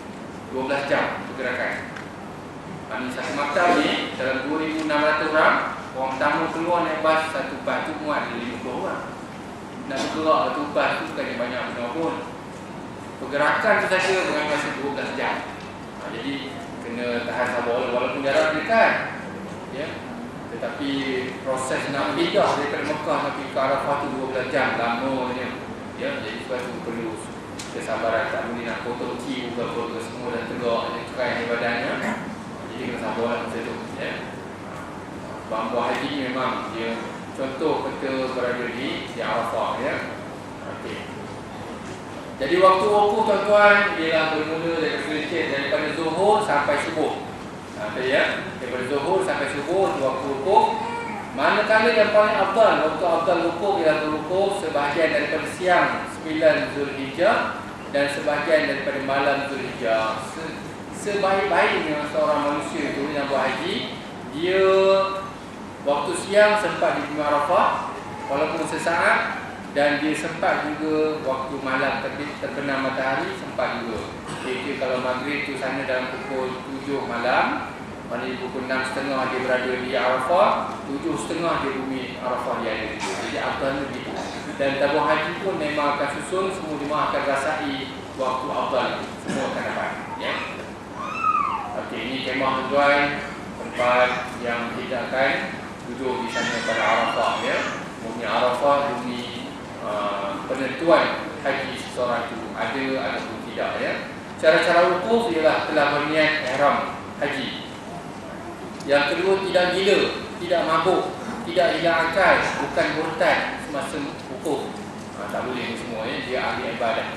12 jam pergerakan. Maknanya satu maktab ni dalam 2,600 orang, orang pertama keluar naik bas satu bas tu muat 50 orang. Nak bergerak satu bas tu bukannya banyak benar pun. Pergerakan tu saja dengan masa 12 jam. Jadi kena tahan sabar walaupun jarak dekat. Ya. Tetapi proses nak pindah daripada Mekah nak pergi ke Arafah tu 12 jam lamanya. Ya, jadi sebab tu perlu kesabaran, tak boleh nak potong kiu ke apa semua dah tegak cerai di badannya. Jadi kena sabar masa tu, ya. Buat haji memang dia contoh kita berada di Arafah, ya. Okey. Jadi waktu wukuf, tuan-tuan, ialah bermula daripada zuhur sampai subuh. Ya, daripada zuhur sampai subuh tu waktu wukuf. Manakala yang paling afdal, waktu afdal wukuf ialah berwukuf sebahagian daripada siang 9 Zulhijjah dan sebahagian daripada malam Zulhijjah. Sebaik-baiknya seorang manusia itu yang buat haji, dia Waktu siang sempat di bumi Arafah walaupun sesaat, dan dia sempat juga waktu malam terbenam matahari sempat juga. Jadi kalau maghrib tu sana dalam pukul 7 malam, maknanya pukul 6.30 dia berada di Arafah, 7.30 dia bumi Arafah dia ada. Jadi afdalnya begitu. Dan tabung haji pun memang akan susun, semua jemaah akan rasai waktu afdal, semua akan dapat, ya. Okey, ini kemah tuan, tempat yang kita akan duduk di sana pada Arafah, ya. Bumi Arafah, bumi penentuan haji seseorang itu ada ataupun tidak, ya. Cara-cara wukuf ialah telah berniat ihram haji. Yang kedua, tidak gila, tidak mabuk, tidak hilang akal, bukan murtad semasa wukuf. Tak boleh ni semua, ya. Dia ahli ibadah.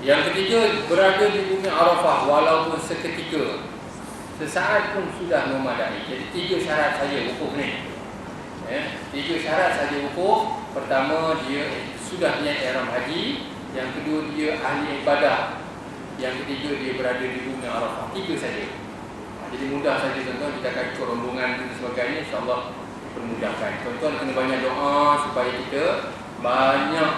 Yang ketiga, berada di bumi Arafah walaupun seketika, sesaat pun sudah memadai. Jadi 3 syarat saja wukuf ni, ya. 3 syarat saja wukuf. Pertama, dia sudah niat ihram haji. Yang kedua, dia ahli ibadah. Yang ketiga, dia berada di bumi Arafah. 3 saja. Jadi mudah saja tuan-tuan, kita akan ikut rombongan dan sebagainya, insyaAllah dipermudahkan. Tuan-tuan kena banyak doa supaya kita banyak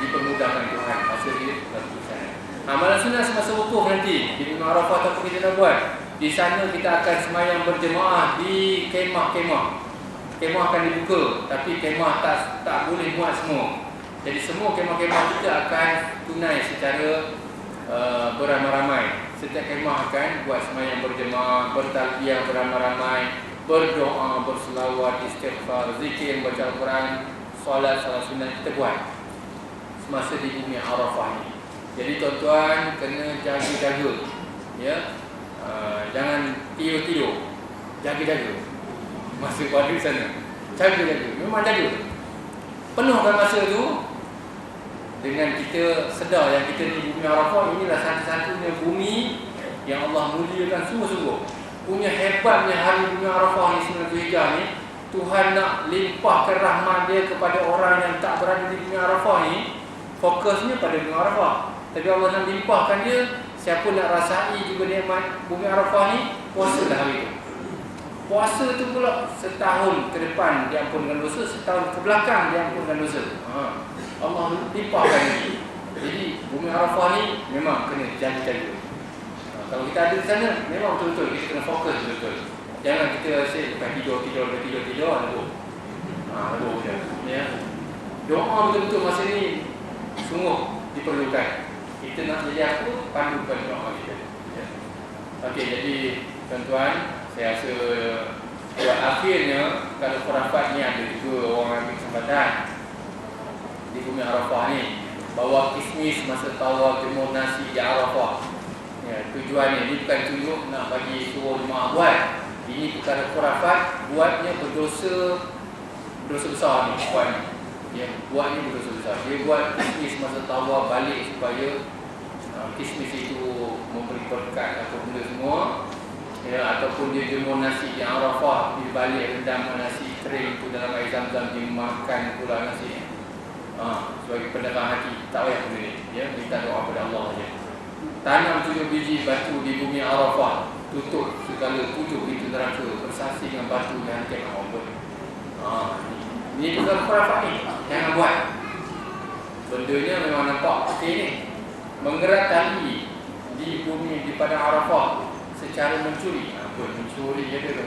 dipermudahkan Tuhan masa dia lalu sana. Amalan sunnah semasa wukuf nanti di bumi Arafah apa kita nak buat? Di sana kita akan semayang berjemaah di kemah-kemah. Kemah akan dibuka, tapi kemah tak boleh muat semua. Jadi semua kemah-kemah kita akan tunai secara beramai-ramai. Setiap kemah akan buat semayang berjemaah, bertalbiyah beramai-ramai, berdoa, berselawat, istighfar, zikir, baca Al-Quran, solat sunat kita buat semasa di bumi Arafah ni. Jadi tuan-tuan kena jaga-jaga, ya. Jangan tidur-tidur, jaga-jaga masa berada di sana. Jaga-jaga, memang jaga. Penuhkan masa tu dengan kita sedar yang kita di bumi Arafah inilah satu-satunya bumi yang Allah muliakan sungguh-sungguh. Punya hebatnya hari bumi Arafah ni, 9 Zulhijjah ni, Tuhan nak limpahkan rahmat dia kepada orang yang tak berada di bumi Arafah ni. Fokusnya pada bumi Arafah, tapi Allah nak limpahkan dia. Siapa nak rasai juga nikmat bumi Arafah ni, puasalah hari itu. Puasa tu pula setahun ke depan diampunkan dosa, setahun ke belakang diampunkan dosa. Allah limpahkan ini. Jadi bumi Arafah ni memang kena jaga-jaga. Kalau kita ada di sana, memang betul-betul kita kena fokus betul-betul. Jangan kita asyik bukan tidur, lebur. Lebur je, ya. Doa betul-betul masa ni sungguh diperlukan. Kita nak jadi apa, pandukan doa kita, ya. Okey, jadi tuan-tuan, saya rasa buat akhirnya kalau khurafat ni ada juga orang ambil kesempatan di bumi Arafah ni, bawa kismis masa tawaf, jemur nasi di Arafah, ya. Tujuannya ni bukan tunjuk nak bagi suruh jemaah buat. Ini perkara khurafat, buatnya berdosa besar ni, buatnya, ya. Buatnya berdosa besar. Dia buat kismis masa tawaf balik supaya kismis itu memberi berkat atau benda semua, ya. Ataupun dia jemur nasi di Arafah, dia balik rendam nasi kering tu dalam air zam-zam, dia makan pula nasi. Sebagai pendekat hati, tak payah benda ni, ya. Minta doa pada Allah saja. Tanam 7 biji batu di bumi Arafah, tutup segala 7 pintu neraka, bersaksi dengan batu dan kemah Allah. Ini bukan khurafat ni, jangan buat. Bendanya memang nampak okey ni. Menggerak tali di bumi di padang Arafah secara mencuri. Mencuri je dia.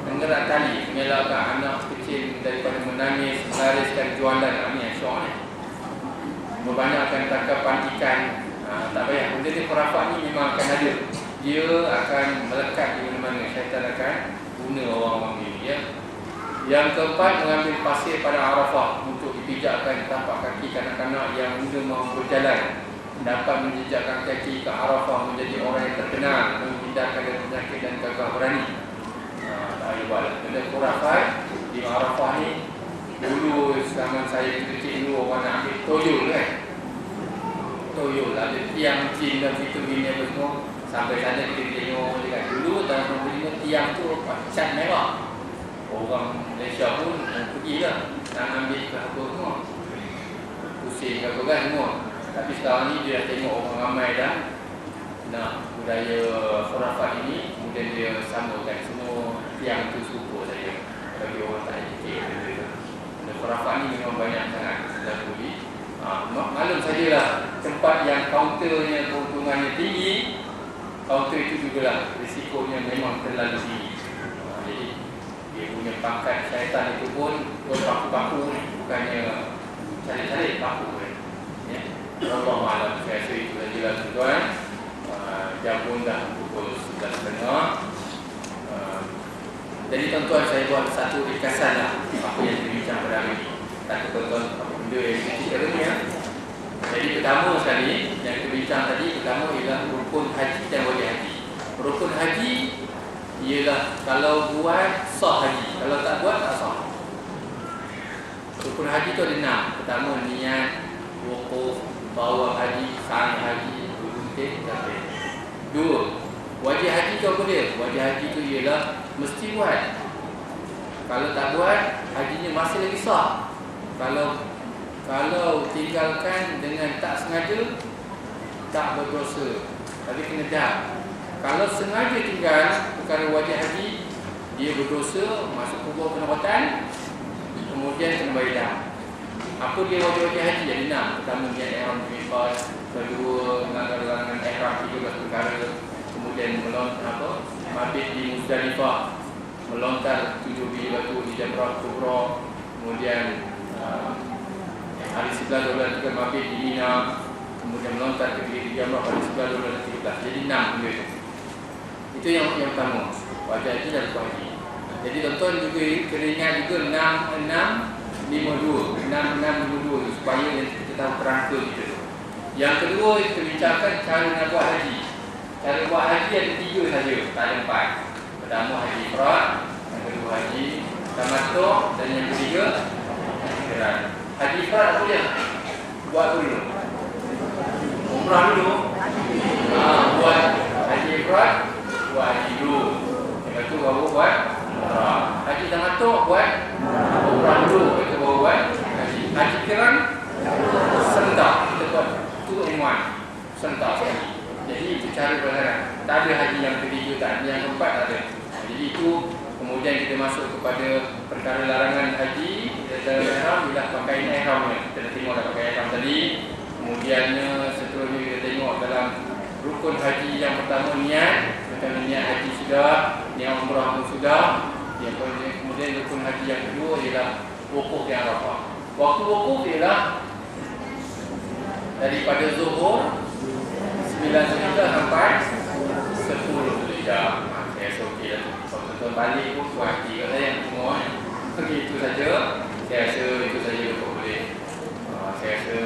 Menggerak tali, mengelakkan anak kecil daripada menangis, melariskan jualan. Ini yang syok ni. Membanyakkan tangkapan ikan. Tak payah. Benda ni khurafat ni memang akan ada. Dia akan melekat di mana-mana. Syaitan akan guna orang-orang ini, ya. Yang keempat, mengambil pasir pada Arafah untuk dipijakkan tapak kaki kanak-kanak yang muda mahu berjalan, dapat menjejakkan kaki ke Arafah menjadi orang yang terkenal, menghindarkan dari penyakit dan gagah berani. Tak boleh buat. Benda khurafat di Arafah ni, dulu zaman saya kecil dulu orang nak ambil toyol kan. Toyol, ada tiang jin dan vitamin apa semua. Sampai sana kita tengok dekat dulu tahun 95 tiang tu cat merah. Orang Malaysia pun pergilah nak ambil ke apa semua, pusing ke apa kan semua. Tapi sekarang ni dia dah tengok orang ramai dah nak budaya khurafat ini, kemudian kemudian dia samakan semua tiang tu serupa saja. Bagi orang tak fikir benda khurafat ni memang banyak sangat dalam budi. Maklum sajalah tempat yang kaunternya keuntungannya tinggi, kaunter itu jugalah risikonya memang terlalu tinggi. Jadi dia punya pangkat syaitan itu pun berpaku-paku, bukannya cari-cari paku kan. Ya. Allah malam, saya rasa itu sajalah tuan-tuan. Jam pun dah pukul 11.30. Jadi tuan-tuan, saya buat satu ringkasan lah apa yang dibincang pada hari ini. Tak tuan-tuan apa benda yang kita ni ya. Jadi pertama sekali yang kita bincang tadi, pertama ialah rukun haji dan wajib haji. Rukun haji ialah kalau buat sah haji, kalau tak buat tak sah. Rukun haji tu ada 6. Pertama niat, wukuf, bawa haji, sa'i haji, gunting dan lain. 2. Wajib haji tu apa dia? Wajib haji tu ialah mesti buat. Kalau tak buat, hajinya masih lagi sah. Kalau tinggalkan dengan tak sengaja, tak berdosa, tapi kena dam. Kalau sengaja tinggal perkara wajib haji, dia berdosa, masuk kubur kena watan, kemudian kena bayar dam. Apa dia wajib haji? Jadi 6. Pertama niat ihram di miqat, kedua melanggar ihram 13 perkara, kemudian mabit di Muzdalifah, melontar 7 biji batu di Jamrah Kubra, kemudian hari 11, 12 juga mabit di Mina, kemudian melontar ke di Jamrah hari 11, 12 dan 13. Jadi 6 benda itu. Itu yang pertama. Wajib haji dan rukun haji. Jadi tuan-tuan juga kena ingat juga 6-6-52 supaya kita tahu kerangka kita. Yang kedua kita bincangkan cara nak buat haji. Cara buat haji ada 3 saja, tak ada 4. Pertama haji ifrad, yang kedua haji tamattu, dan yang ketiga haji qiran. Haji ifrad apa dia? Buat dulu. Umrah dulu. Buat haji ifrad, buat haji dulu. Lepas tu baru buat umrah. Haji tamattu buat umrah dulu, lepas tu baru buat haji. Haji qiran serentak, kita buat 2 in 1, serentak sekali. Jadi itu cara pelaksanaan. Tak ada haji yang ketiga, tak ada yang keempat, tak ada. Jadi itu kemudian kita masuk kepada perkara larangan haji dalam ihram ialah pakaian ihramnya. Kita dah tengok dah pakaian ihram tadi. Kemudiannya seterusnya kita tengok dalam rukun haji yang pertama niat. Macam niat haji sudah, niat umrah pun sudah. Yang kemudian rukun haji yang kedua ialah wukuf di Arafah. Waktu wukuf ialah daripada zuhur 9 Zulhijjah sampai 10 Zulhijjah. Saya rasa okey lah tu. Kalau tuan-tuan balik pun tu haji kat saya yang semua itu saja. Saya rasa itu saja kalau boleh. Saya rasa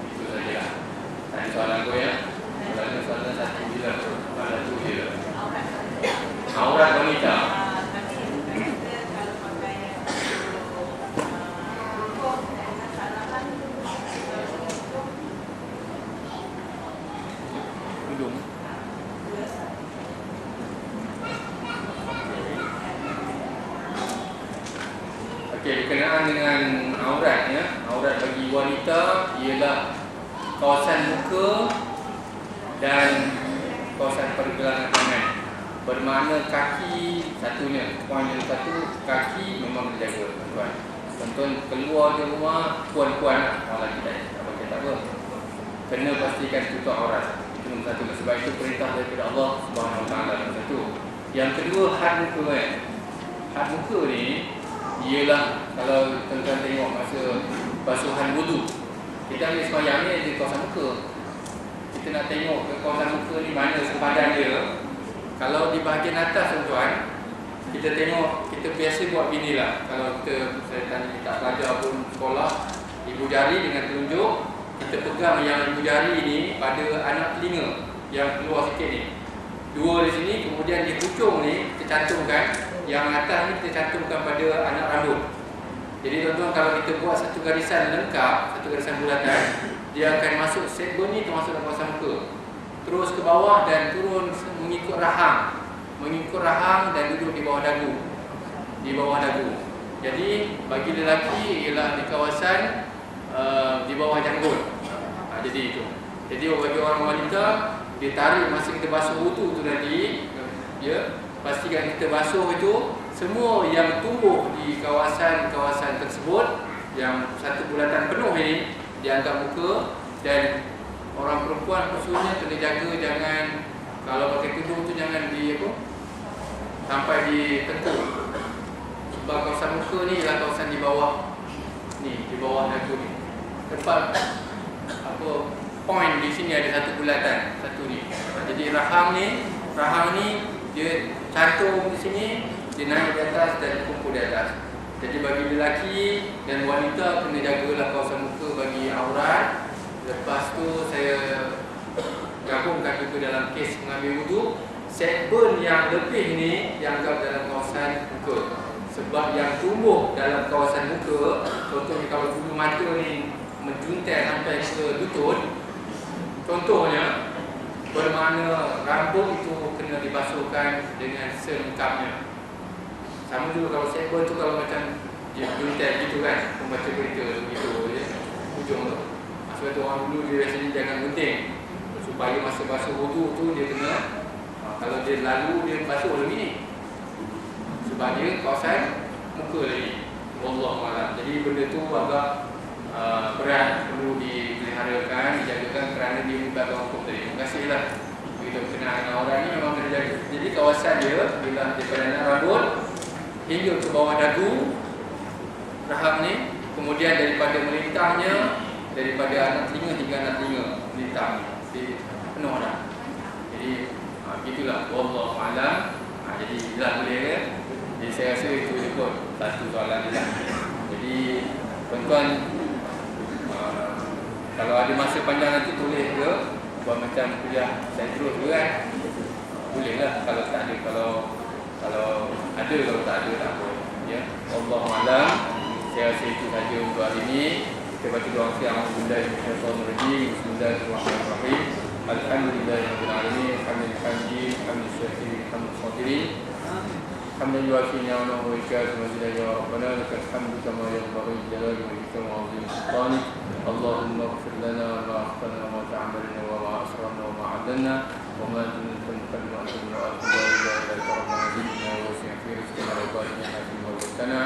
itu sajalah. Tak ada soalan tu ya. Soalan satu je lah. Soalan tu je lah. Aurat wanita. Okey, berkenaan dengan aurat ya. Aurat bagi wanita ialah kawasan muka dan kawasan pergelangan tangan. Bermakna kaki satunya, poin yang satu, kaki memang dijaga tuan-tuan. Tuan-tuan keluar dari rumah, puan-puan orang lelaki tak apa. Kena pastikan tutup aurat. Itu nombor satu. Sebab itu perintah daripada Allah Subhanahu Wa Taala nombor satu. Yang kedua, had muka kan. Had muka ni ialah kalau tuan-tuan tengok masa basuhan wudu, kita ambil sembahyang ni di kawasan muka. Kita nak tengok ke kawasan muka ni mana sepadan dia. Kalau di bahagian atas tuan-tuan, kita tengok, kita biasa buat beginilah. Kalau saya tanya tak pelajar pun sekolah, ibu jari dengan telunjuk, kita pegang yang ibu jari ni pada anak telinga yang keluar sikit ni. 2 di sini, kemudian di hujung ni kita cantumkan. Yang atas ni kita cantumkan pada anak rambut. Jadi tuan-tuan, kalau kita buat satu garisan lengkap, satu garisan bulatan, dia akan masuk segmen ni termasuk dalam kawasan muka. Terus ke bawah dan turun mengikut rahang. Mengikut rahang dan duduk di bawah dagu. Di bawah dagu. Jadi bagi lelaki ialah di kawasan di bawah janggut. Jadi itu. Jadi bagi orang wanita, dia tarik masa kita basuh wudu tu tadi, Ya, pastikan kita basuh itu semua yang tumbuh di kawasan-kawasan tersebut yang satu bulatan penuh ini dianggap muka. Dan orang perempuan khususnya kena jaga jangan, kalau pakai tudung tu jangan sampai di tengkuk. Sebab kawasan muka ni ialah kawasan di bawah ni, di bawah dagu ni. Tempat point di sini ada satu bulatan, satu ni. Jadi rahang ni dia cantum di sini, dia naik di atas dan kumpul di atas. Jadi bagi lelaki dan wanita kena jagalah kawasan muka bagi aurat. Lepas tu saya gabungkan juga dalam kes mengambil wuduk. Segmen yang lebih ni dianggap dalam kawasan muka. Sebab yang tumbuh dalam kawasan muka, contohnya kalau bulu mata ni menjuntai sampai ke lutut, contohnya, bermakna rambut itu kena dibasuhkan dengan selengkapnya. Sama juga kalau segmen tu, kalau macam dia juntai gitu kan, membaca berita begitu je, ujung tu. Sebab tu orang dulu dia biasanya jangan gunting, supaya masa basuh wuduk tu dia kena, kalau dia lalu dia basuh lebih ni, sebab dia kawasan muka lagi. Wallahualam. Jadi benda tu agak berat, perlu dipeliharakan, dijagakan kerana dia melibatkan hukum tadi. Terima kasihlah. Begitu berkenaan dengan orang ni memang kena jaga. Jadi kawasan dia bila daripada anak rambut hingga ke bawah dagu, rahang ni, kemudian daripada melintangnya, daripada anak telinga hingga anak telinga melintang ni, penuh dah. Jadi begitulah. Wallahualam. Jadi dah boleh kan? Jadi saya rasa itu je kot satu soalan ni lah. Jadi tuan-tuan, kalau ada masa panjang nanti tulis ke buat macam kuliah saya terus ke kan, boleh lah. Kalau tak ada, kalau ada, kalau tak ada tak apa ya. Wallahualam. Saya rasa itu saja untuk hari ini. Kita baca doa siang. Bismillahirrahmanirrahim. Bismillahirrahmanirrahim. Alhamdulillahirabbil alamin. Hamdulillah, hamdulillah. Hamdan yuafi ni'amahu wa yukafi mazidah ya Rabbana, lakal hamdu kama yanbaghi li jalali wajhika wa 'azimi sultanik. Allahumma ighfir lana ma akhtana wa ta'ammalna wa ma asrarna wa ma 'adalna wa ma tunqal wa antum wa la ilaha illa anta rabbana zidna wa wasi' fi rizqina wa barik lana fi ma razaqtana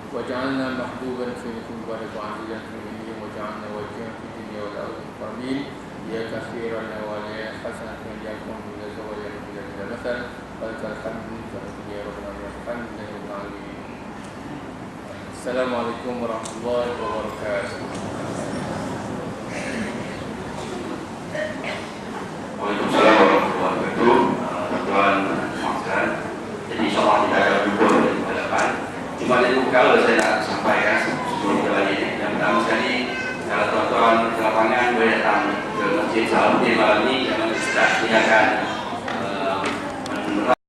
waj'alna mahduban fi kulli wa 'azilan fi dinihi waj'alna wajhan fi dunya wal akhirah. Ya kathiran nawali hasanatan yakum min zawali ila masal. Assalamualaikum warahmatullahi wabarakatuh. Waalaikumsalam warahmatullahi wabarakatuh. Tuan Maksud, jadi insyaAllah kita akan jumpa di depan. Cuma ada kalau saya nak sampaikan sebelum kita balik. Yang pertama sekali, kalau tuan-tuan di lapangan boleh datang ke Masjid Salahuddin malam ni, jangan start